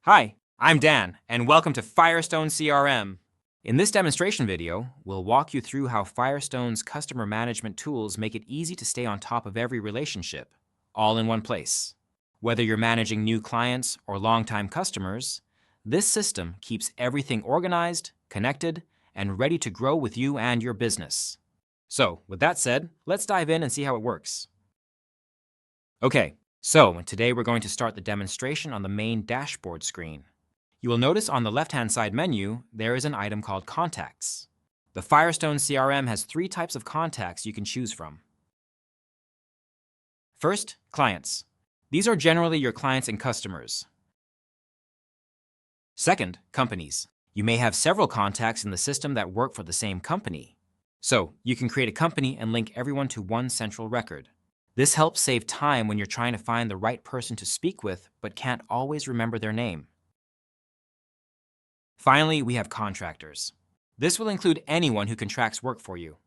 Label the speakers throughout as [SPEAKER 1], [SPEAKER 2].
[SPEAKER 1] Hi, I'm Dan, and welcome to Fyrestone CRM. In this demonstration video, we'll walk you through how Firestone's customer management tools make it easy to stay on top of every relationship, all in one place. Whether you're managing new clients or longtime customers, this system keeps everything organized, connected, and ready to grow with you and your business. So, with that said, let's dive in and see how it works. Okay. So, today we're going to start the demonstration on the main dashboard screen. You will notice on the left-hand side menu, there is an item called Contacts. The Fyrestone CRM has 3 types of contacts you can choose from. First, clients. These are generally your clients and customers. Second, companies. You may have several contacts in the system that work for the same company. So, you can create a company and link everyone to one central record. This helps save time when you're trying to find the right person to speak with but can't always remember their name. Finally, we have contractors. This will include anyone who contracts work for you.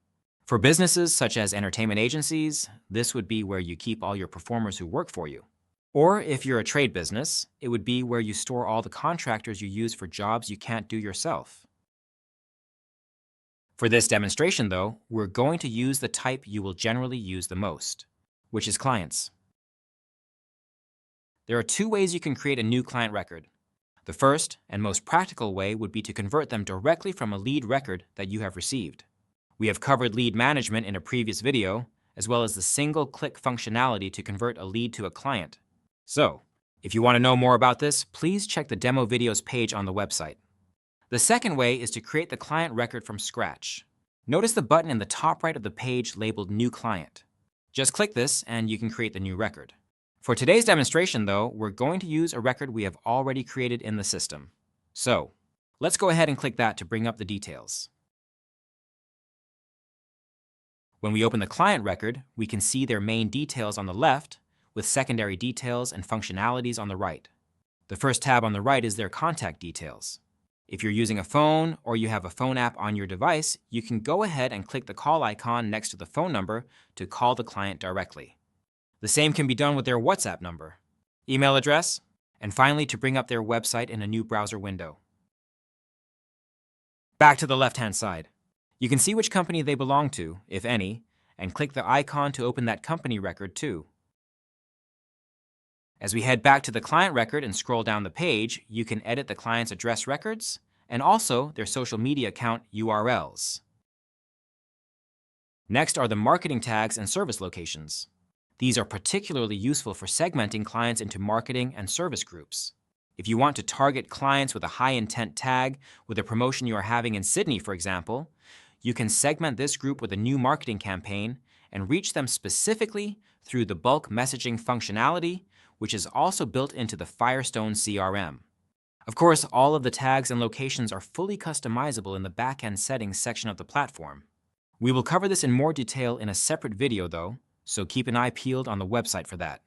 [SPEAKER 1] For businesses such as entertainment agencies, this would be where you keep all your performers who work for you. Or if you're a trade business, it would be where you store all the contractors you use for jobs you can't do yourself. For this demonstration, though, we're going to use the type you will generally use the most, which is clients. There are 2 ways you can create a new client record. The first and most practical way would be to convert them directly from a lead record that you have received. We have covered lead management in a previous video, as well as the single-click functionality to convert a lead to a client. So, if you want to know more about this, please check the demo videos page on the website. The second way is to create the client record from scratch. Notice the button in the top right of the page labeled New Client. Just click this and you can create the new record. For today's demonstration, though, we're going to use a record we have already created in the system. So, let's go ahead and click that to bring up the details. When we open the client record, we can see their main details on the left, with secondary details and functionalities on the right. The first tab on the right is their contact details. If you're using a phone or you have a phone app on your device, you can go ahead and click the call icon next to the phone number to call the client directly. The same can be done with their WhatsApp number, email address, and finally to bring up their website in a new browser window. Back to the left-hand side. You can see which company they belong to, if any, and click the icon to open that company record too. As we head back to the client record and scroll down the page, you can edit the client's address records and also their social media account URLs. Next are the marketing tags and service locations. These are particularly useful for segmenting clients into marketing and service groups. If you want to target clients with a high-intent tag with a promotion you are having in Sydney, for example, you can segment this group with a new marketing campaign and reach them specifically through the bulk messaging functionality, which is also built into the Fyrestone CRM. Of course, all of the tags and locations are fully customizable in the back-end settings section of the platform. We will cover this in more detail in a separate video, though, so keep an eye peeled on the website for that.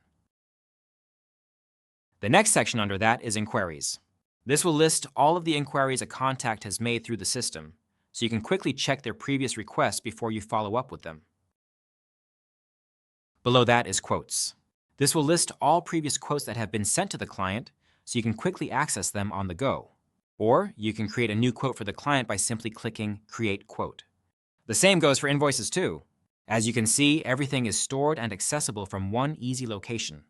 [SPEAKER 1] The next section under that is inquiries. This will list all of the inquiries a contact has made through the system, so you can quickly check their previous requests before you follow up with them. Below that is quotes. This will list all previous quotes that have been sent to the client, so you can quickly access them on the go. Or you can create a new quote for the client by simply clicking Create Quote. The same goes for invoices too. As you can see, everything is stored and accessible from one easy location.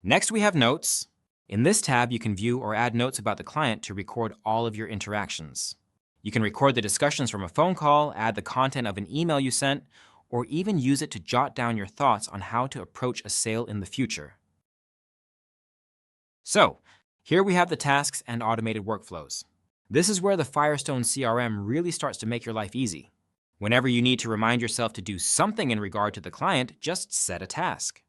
[SPEAKER 1] Next, we have Notes. In this tab, you can view or add notes about the client to record all of your interactions. You can record the discussions from a phone call, add the content of an email you sent, or even use it to jot down your thoughts on how to approach a sale in the future. So, here we have the tasks and automated workflows. This is where the Fyrestone CRM really starts to make your life easy. Whenever you need to remind yourself to do something in regard to the client, just set a task.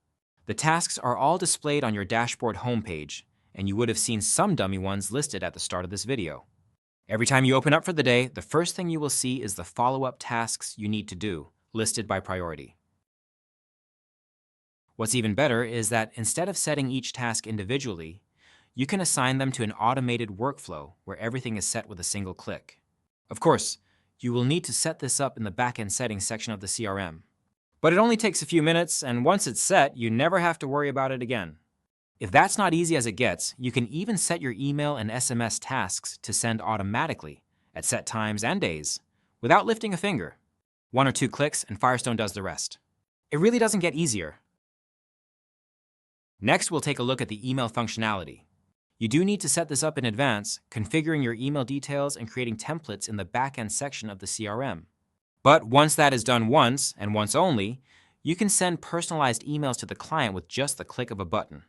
[SPEAKER 1] The tasks are all displayed on your dashboard homepage, and you would have seen some dummy ones listed at the start of this video. Every time you open up for the day, the first thing you will see is the follow-up tasks you need to do, listed by priority. What's even better is that instead of setting each task individually, you can assign them to an automated workflow where everything is set with a single click. Of course, you will need to set this up in the backend settings section of the CRM. But it only takes a few minutes, and once it's set, you never have to worry about it again. If that's not easy as it gets, you can even set your email and SMS tasks to send automatically at set times and days without lifting a finger. 1 or 2 clicks and Fyrestone does the rest. It really doesn't get easier. Next, we'll take a look at the email functionality. You do need to set this up in advance, configuring your email details and creating templates in the backend section of the CRM. But once that is done once, and once only, you can send personalized emails to the client with just the click of a button.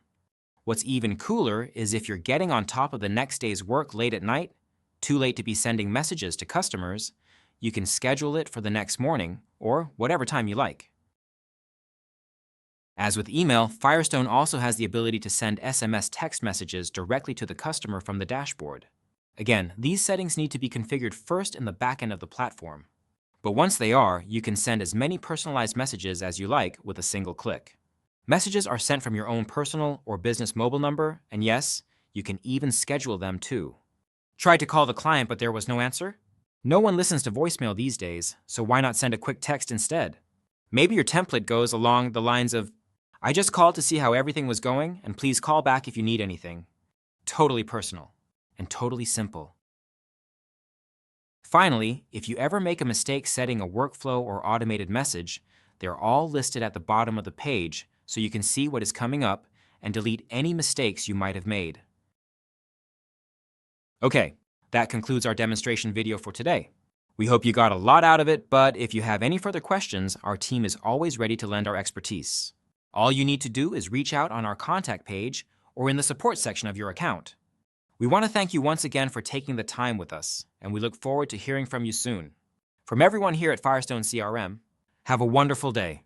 [SPEAKER 1] What's even cooler is if you're getting on top of the next day's work late at night, too late to be sending messages to customers, you can schedule it for the next morning or whatever time you like. As with email, Fyrestone also has the ability to send SMS text messages directly to the customer from the dashboard. Again, these settings need to be configured first in the backend of the platform. But once they are, you can send as many personalized messages as you like with a single click. Messages are sent from your own personal or business mobile number, and yes, you can even schedule them too. Tried to call the client, but there was no answer? No one listens to voicemail these days, so why not send a quick text instead? Maybe your template goes along the lines of, "I just called to see how everything was going, and please call back if you need anything." Totally personal and totally simple. Finally, if you ever make a mistake setting a workflow or automated message, they're all listed at the bottom of the page so you can see what is coming up and delete any mistakes you might have made. Okay, that concludes our demonstration video for today. We hope you got a lot out of it, but if you have any further questions, our team is always ready to lend our expertise. All you need to do is reach out on our contact page or in the support section of your account. We want to thank you once again for taking the time with us, and we look forward to hearing from you soon. From everyone here at Fyrestone CRM, have a wonderful day.